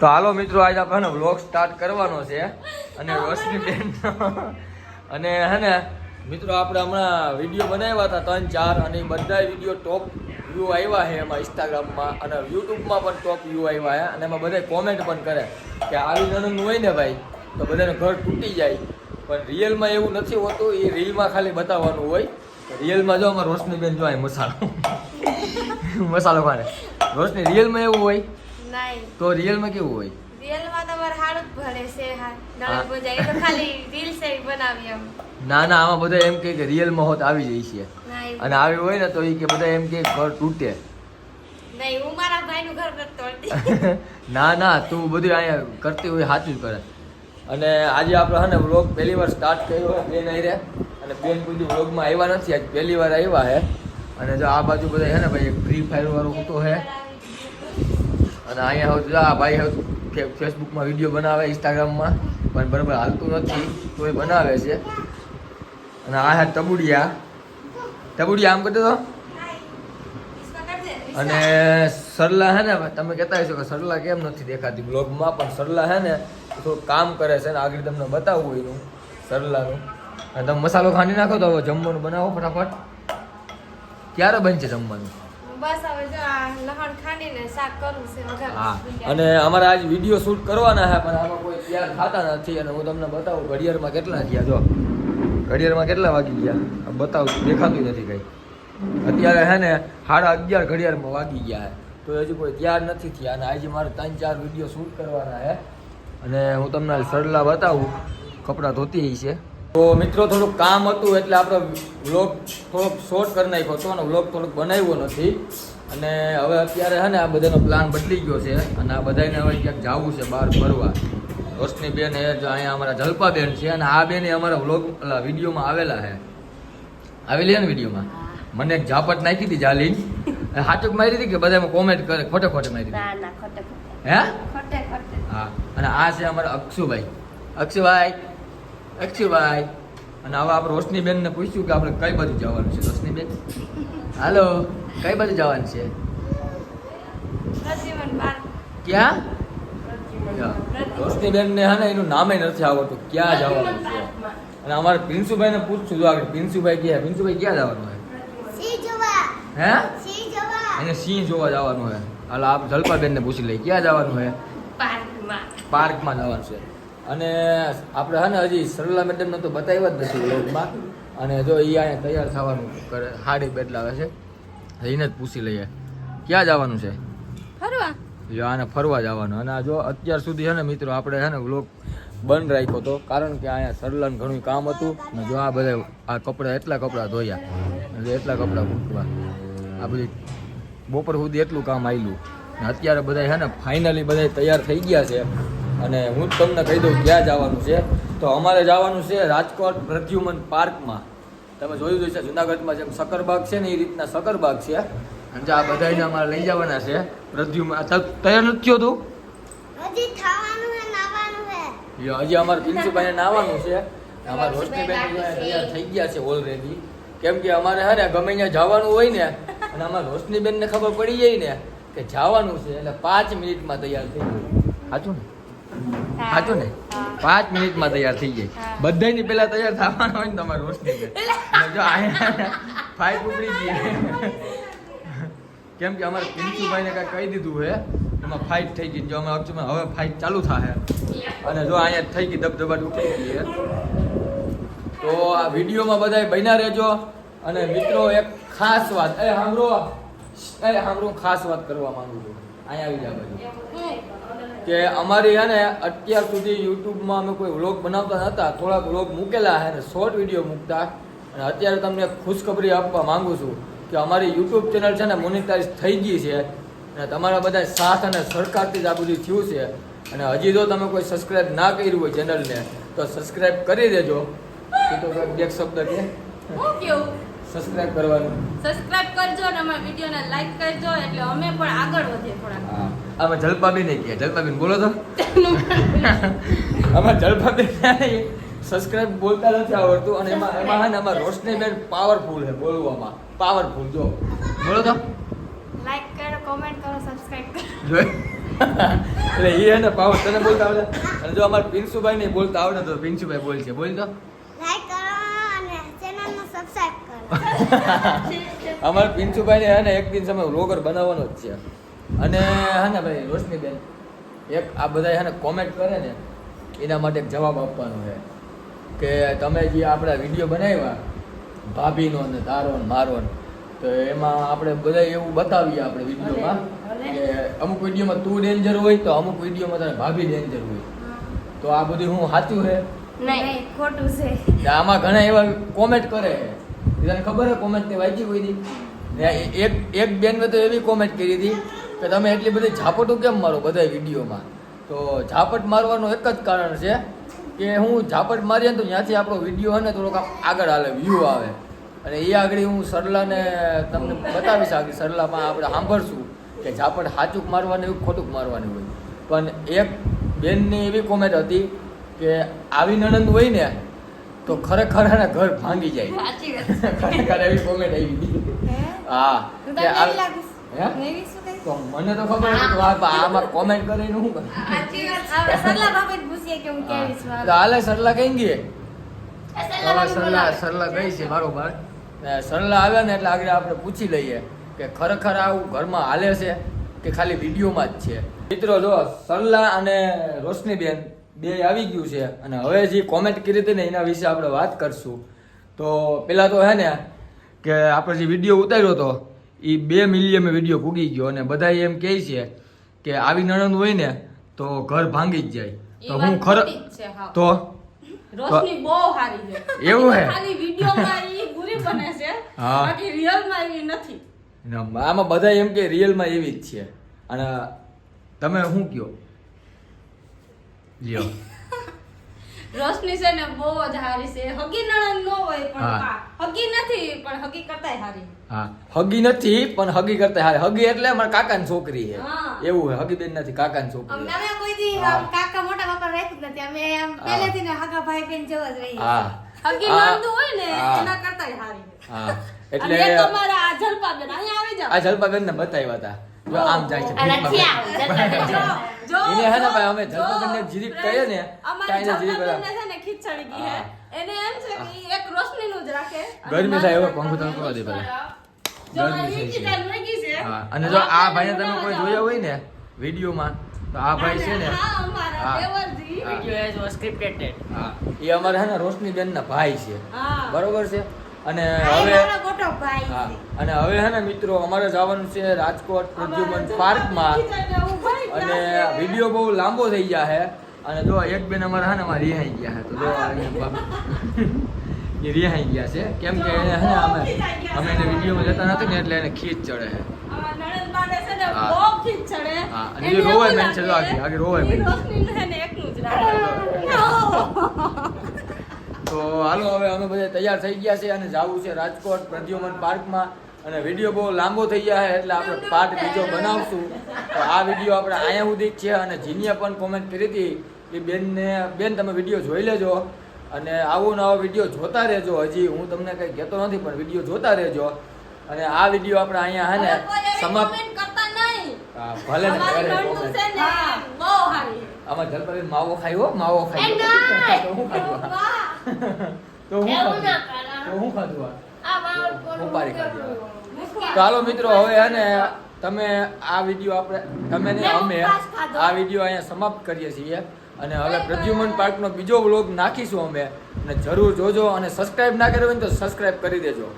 તો હાલો મિત્રો, આજે આપણે વ્લોગ સ્ટાર્ટ કરવાનો છે અને રોશની બેન અને હે ને મિત્રો આપણે હમણાં વિડીયો બનાવ્યા હતા 3-4 અને બધા વિડીયો ટોપ વ્યૂ આવ્યા છે એમાં ઇન્સ્ટાગ્રામમાં અને યુટ્યુબમાં પણ ટોપ વ્યૂ આવ્યા છે અને એમાં બધા કોમેન્ટ પણ કરે કે આવી નણંદ હોય ને ભાઈ તો બધાને ઘર તૂટી જાય, પણ રિયલમાં એવું નથી હોતું. એ રીલમાં ખાલી બતાવવાનું હોય. રિયલમાં જો અમારે રોશની બેન જો મસાલો ખાને રોશની રિયલમાં એવું હોય નહીં તો રિયલમાં કેવું હોય? રિયલમાં તમારે હાડું જ ભળે છે. હા નળદ બજાય તો ખાલી રીલ સે બનાવી એમ. ના ના, આમાં બધા એમ કે રિયલમાં હોત આવી જાય છે નહીં અને આવી હોય ને તો એ કે બધા એમ કે ઘર તૂટે. નહીં, હું મારા ભાઈનું ઘર નથી તોડતી. ના ના, તું બધું અહીંયા કરતી હોય સાચું જ કરે. અને આજે આપણે હે ને વ્લોગ પહેલી વાર સ્ટાર્ટ કર્યો હોય બેન આઈ અને બેન કોઈ વ્લોગમાં આવ્યા નથી, આજ પહેલી વાર આવ્યા છે. અને જો આ બાજુ બધા છે ને ભાઈ ફ્રી ફાયર વાળું હોતો છે અને અહીંયા હવે આ ભાઈ હવે ફેસબુકમાં વિડીયો બનાવે, ઇન્સ્ટાગ્રામમાં પણ બરાબર હાલતું નથી તો એ બનાવે છે. અને આ હે ટબુડિયા આમ કરતો હતો. અને સરલા હે ને તમે કહેતા હશો કે સરલા કેમ નથી દેખાતી બ્લોગમાં, પણ સરલા હે ને થોડું કામ કરે છે ને આગળ તમને બતાવવું એનું સરલાનું. અને તમે મસાલો ખાંડી નાખો તો હવે જમવાનું બનાવો ફટાફટ. ક્યારે બનશે જમવાનું? બસ હવે જો આ લહણ ખાંડીને શાક કરું છે વઘાર. હા, અને અમારે આજ વિડીયો શૂટ કરવાના છે પણ આમાં કોઈ તૈયાર થતા નથી. અને હું તમને બતાવું ઘડિયાળમાં કેટલા થયા. જો ઘડિયાળમાં કેટલા વાગી ગયા બતાવું, દેખાતું નથી કંઈ. અત્યારે હે ને 11:30 ઘડિયાળમાં વાગી ગયા છે તો હજુ કોઈ તૈયાર નથી થયા. અને આજે મારે 3-4 વિડીયો શૂટ કરવાના છે અને હું તમને સરલા બતાવું કપડાં ધોતી છે. તો મિત્રો થોડુંક કામ હતું એટલે આપણે વ્લોગ થોડોક શોર્ટ કરી નાખ્યો હતો અને વ્લોગ થોડોક બનાવ્યો નથી. અને હવે અત્યારે છે ને આ બધાનો પ્લાન બદલી ગયો છે અને આ બધાને હવે ક્યાંક જવું છે બહાર ફરવા. રોશની બેન એ જો અહીંયા અમારા જલ્પા બેન છે અને આ બેન અમારા વ્લોગ વિડીયોમાં આવેલા છે, આવેલી છે ને વિડીયોમાં. મને એક ઝાપટ નાખી હતી જાલીન, હાચુક મારી હતી કે બધામાં કોમેન્ટ કરે ખોટે ખોટે મારી હતી. ના ના ખોટે ખોટે. હે ખોટે ખોટે. હા, અને આ છે અમારા અક્ષુભાઈ. અક્ષુભાઈ અને હવે આપણે રોશની બેન ને પૂછ્યું કે આપણે કઈ બાજુ જવાનું છે. રોશની બેન હાલો, કઈ બાજુ જવાનું છે? પ્રદ્યુમન બાર. ક્યાં? રોશની બેન ને હે ને એનું નામે નથી આવડતું ક્યાં જવાનું છે. અને અમારે પિન્સુભાઈ ને પૂછશું જો આગળ. પિન્સુભાઈ ક્યાં જવાનું હોય? હે એને સિંહ જોવા જવાનું હોય. હાલ આપ જલ્પાબેન ને પૂછી લઈ ક્યાં જવાનું હોય. પાર્કમાં જવાનું છે. અને આપણે હે ને હજી સરલા મેડમને તો બતાવ્યા જ નથી વ્લોગમાં. અને જો એ અહીંયા તૈયાર થવાનું કરે, હાડી બદલાવે છે, એને જ પૂછી લઈએ ક્યાં જવાનું છે. ફરવા જો આને ફરવા જવાનું. અને આ જો અત્યાર સુધી છે ને મિત્રો આપણે છે ને વ્લોગ બંધ રાખ્યો હતો કારણ કે અહીંયા સરલાને ઘણું કામ હતું. અને જો આ બધા આ કપડાં એટલા કપડાં ધોયા અને એટલા કપડાં મૂકવા આ બધી બપોર સુધી એટલું કામ આવેલું. અત્યારે બધા છે ને ફાઇનલી બધા તૈયાર થઈ ગયા છે. અને હું જ તમને કહી દઉં ક્યાં જવાનું છે. તો અમારે જવાનું છે રાજકોટ પ્રદ્યુમન પાર્કમાં. તમે જોયું જોઈશે જુનાગઢમાં જેમ સકરબાગ છે ને એ રીતના સકરબાગ છે. અને આ બધાને અમારે લઈ જવાના છે પ્રદ્યુમન. તૈયાર નથી થયો તું? હજી અમારે પિન્સુભાઈને નાવાનું છે. અમારે રોશનીબેન તૈયાર થઈ ગયા છે ઓલરેડી. કેમ કે અમારે હે ને ગમે ત્યાં જવાનું હોય ને અને અમારે રોશનીબેનને ખબર પડી જાય ને કે જવાનું છે એટલે 5 મિનિટમાં તૈયાર થઈ જાય. સાચું ને? સાચું ને? 5 મિનિટમાં તૈયાર થઈ જાય. બધાની પહેલા તૈયાર થવાનું હોય ને તમારે રોશનીબેન. જો અહીંયા ફાઇટ ઉપડી ગઈ કેમ કે અમારે પિન્સુભાઈને કાંઈ કહી દીધું છે એમાં ફાઇટ થઈ ગઈ. જો અમે હવે ફાઇટ ચાલુ થશે અને જો અહીંયા થઈ ગઈ દબદબાટ ઉઠી ગઈ છે. તો આ વિડીયોમાં બધા બન્યા રહેજો. અને મિત્રો એક ખાસ વાત સાંભળો ખાસ વાત કરવા માંગુ છું. અહીંયા આવી જા બાજુ કે અમારી હે ને અત્યાર સુધી યુટ્યુબમાં અમે કોઈ વ્લોગ બનાવતા નહોતા. થોડાક વ્લોગ મૂકેલા હે ને શોર્ટ વિડીયો મૂકતા. અને અત્યારે તમને ખુશખબરી આપવા માંગુ છું કે અમારી યુટ્યુબ ચેનલ છે ને મોનેટાઇઝ થઈ ગઈ છે. અને તમારા બધા સાથ અને સહકારથી જ આ બધું થયું છે. અને હજી જો તમે કોઈ સબસ્ક્રાઇબ ના કર્યું હોય ચેનલને તો સબસ્ક્રાઇબ કરી દેજો. તો એક શબ્દ કે સબસ્ક્રાઇબ કરવાનું. સબસ્ક્રાઇબ કરજો અને અમારા વિડિયોને લાઈક કરજો એટલે અમે પણ આગળ વધીએ થોડા. હા, અમે જલપાબેન કે જલપાબેન બોલો તો. અમે જલપાબેન સબસ્ક્રાઇબ બોલતા નથી આવડતું. અને એમાં હે ને અમારા રોશનીબેન પાવરફુલ છે બોલવામાં. પાવરફુલ જો બોલો તો. લાઈક કરો, કોમેન્ટ કરો, સબસ્ક્રાઇબ કરો. એટલે એ એને પાવ તને બોલતા આવડે અને જો અમારે પિન્સુભાઈ ને બોલતા આવડે તો પિન્સુભાઈ બોલ છે બોલ તો લાઈક કરો અને ચેનલને સબસ્ક્રાઇબ કરો. અમારે પિન્સુભાઈ ને હે ને એક દિન સમય વ્લોગર બનાવવાનો જ છે અને હે ને ભાઈ રોશનીબેન એક આ બધા હે ને કોમેન્ટ કરે ને એના માટે એક જવાબ આપવાનો છે કે તમે જે આપણા વિડીયો બનાવ્યા ભાભીનો ને તારો ને મારો ને તો એમાં આપણે બધા એવું બતાવીએ આપણે વિડીયોમાં કે અમુક વિડીયોમાં તું ડેન્જર હોય તો અમુક વિડીયોમાં તારે ભાભી ડેન્જર હોય તો આ બધું હું સાચું છે નહીં ખોટું છે. કે આમાં ઘણા એવા કોમેન્ટ કરે તને ખબર છે કોમેન્ટ ને વાંચી કોઈ દી ને એક બેન તો એવી કોમેન્ટ કરી હતી કે તમે એટલી બધી ઝાપટું કેમ મારો બધા વિડીયોમાં તો ઝાપટ મારવાનું એક જ કારણ છે કે હું ઝાપટ મારીએ ને તો ત્યાંથી આપણો વિડીયો હોય ને થોડોક આગળ હાલે વ્યૂ આવે અને એ આગળ હું સરલાને તમને બતાવીશ આગળ સરલામાં આપણે સાંભળશું કે ઝાપટ સાચું મારવાનું એવું ખોટું મારવાનું હોય પણ એક બેનની એવી કોમેન્ટ હતી કે આવી નણંદ હોય ને તો ખરેખર હે ને ઘર ભાંગી જાય સાચી વાત. ખરેખર એવી કોમેન્ટ આવી હતી હે? હા તું કે તો આ- કેવી લાગીશ? હે? કેવી શું કહીશ? તો મને તો ખબર નથી કે આમાં કોમેન્ટ કરીને શું કરે સાચી વાત. આપણે સરલા ભાભીને પૂછીએ કે હું કેવી છું. તો હાલે સરલા કઈ ગઈ સરલા ભાભી સરલા બોલાવે. સરલા ગઈ છે બરોબર ને સરલા આવ્યા ને એટલે આગળ આપણે પૂછી લઈએ કે ખરેખર આવું ઘરમાં હાલે છે કે ખાલી વિડીયોમાં જ છે મિત્રો જો સરલા અને રોશનીબેન બે આવી ગયું છે અને હવે જે કોમેન્ટ કરી હતી ને એના વિશે આપણે વાત કરશું તો પેલા તો હે ને કે આપણે જે વિડીયો ઉતાર્યો હતો એ 2 મિલિયન વિડીયો પૂગી ગયો અને બધા એમ કહે છે કે આવી નણંદ હોય ને તો ઘર ભાંગી જ જાય તો ઈ હું વાત ખરે ખોટી જ છે, હા. તો રોશની બહુ સારી છે. એવું હે? ખાલી વિડીયોમાં ઈ બુરી બને છે હા. બાકી રિયલમાં એવી નથી. આમાં બધા એમ કે રિયલમાં એવી જ છે અને તમે શું કયો લ્યો રોશની છે ને બહુ જ સારી છે. હગી નણંદ ન હોય પણ હા. હા, હગી નથી પણ હગી કરતાય સારી. હા હગી નથી પણ હગી કરતા હારે હગી એટલે મારા કાકાની છોકરી છે હા. એવું હે હગી બેન નથી કાકાની છોકરી અમે છે. કોઈ દી હા. આમ કાકા મોટા બાપા રાખ્યું જ નથી. અમે આમ હા. પહેલેથી ને હગા ભાઈ બેન જેવા જ રહીએ. હા હગી હા. નણંદ હોય ને હા. એના કરતાય સારી. હા એટલે એટલે તમારા આ જલપાબેન અહીંયા આવી જાવ. આ જલપાબેન ને બતાવ્યા હતા જો આમ જાય છે અને ભીખમાં. થયા. જો એને હે ને ભાઈ અમે જલપાબેનને જીરીક કહીએ ને અમારી કાંઈ ને જીરીક જલપાબેનને છે ને ખીચડી ગઈ હે. હા. એને એમ છે કે ઈ એક રોશનીનું જ રાખે. અને ગરમી થાય મારે હવે પંખો ચાલુ કરવા દે પહેલા. જો ગરમી આ થાય ઈકી છે. ચાલુ રાખી છે. હા અને જો આ ભાઈને તમે કોઈ જોયા હોય ને વિડીયોમાં તો આ ભાઈ છે ને હા, અમારા હા. દેવરજી. હા હા એ અમારા હે ને રોશનીબેન ના ભાઈ છે હા. બરોબર છે અને આ હવે મારો મોટો ભાઈ હા છે. અને હવે હે ને મિત્રો અમારે જવાનું છે રાજકોટ પ્રદ્યુમન પાર્કમાં ખીચડીને ઊભાઈ અને ગયા છે. વિડીયો બહુ લાંબો થઈ ગયા છે અને જો એક બેન અમારા હે ને અમારે રિહાઈ ગયા છે તો જો અહીંયા એ રિહાઈ ગયા છે કેમ કે એને હે ને અમે એને વિડીયોમાં જતા નથી ને એટલે એને ખીચ ચડે છે અમારા નણંદ બાને છે ને હા. બહુ ખીચ ચડે. હા, અને એને એ રોવાય એવું મેન છે, જો લાગે આગે રોવાય ઈ મેન છે. રોશનીનું છે ને એકનું જ રાખે. તો હાલો હવે અમે બધા તૈયાર થઈ ગયા છે અને જવું છે રાજકોટ પ્રદ્યુમન પાર્કમાં અને વિડીયો બહુ લાંબો થઈ ગયા છે એટલે આપણે પાર્ટ બીજો બનાવશું તો આ વિડીયો આપણે અહીંયા સુધી જ છે અને જીનીએ પણ કોમેન્ટ કરી હતી કે બેન તમે વિડીયો જોઈ લેજો અને આવો નવો વિડીયો જોતા રહેજો હજી હું તમને કંઈ કહેતો નથી પણ વિડીયો જોતા રહેજો અને આ વિડીયો આપણે અહીંયા હે ને હવે કોઈ એવી સમાપ્ત comment કરતા નહીં. હા, ભલે ને અમારી કરે નણંદ comment. છે ને બહુ સારી. આમાં જલપરી માવો ખાયો માવો ખાયો તો હું ખાધું આ? વાહ. તો હું એવું ખાધું ના કરાય. તો હું ખાધું આ? આ બાળકો ઉપાડી ખાધી તો હાલો મિત્રો હવે હે ને તમે આ વિડીયો આપણે તમે ને અમે આ વિડીયો અહીંયા સમાપ્ત કરીએ છીએ અને હવે પ્રદ્યુમન પાર્કનો બીજો વ્લોગ નાખીશું અમે અને જરૂર જોજો અને સબસ્ક્રાઇબ ના કર્યો હોય ને તો સબસ્ક્રાઇબ કરી દેજો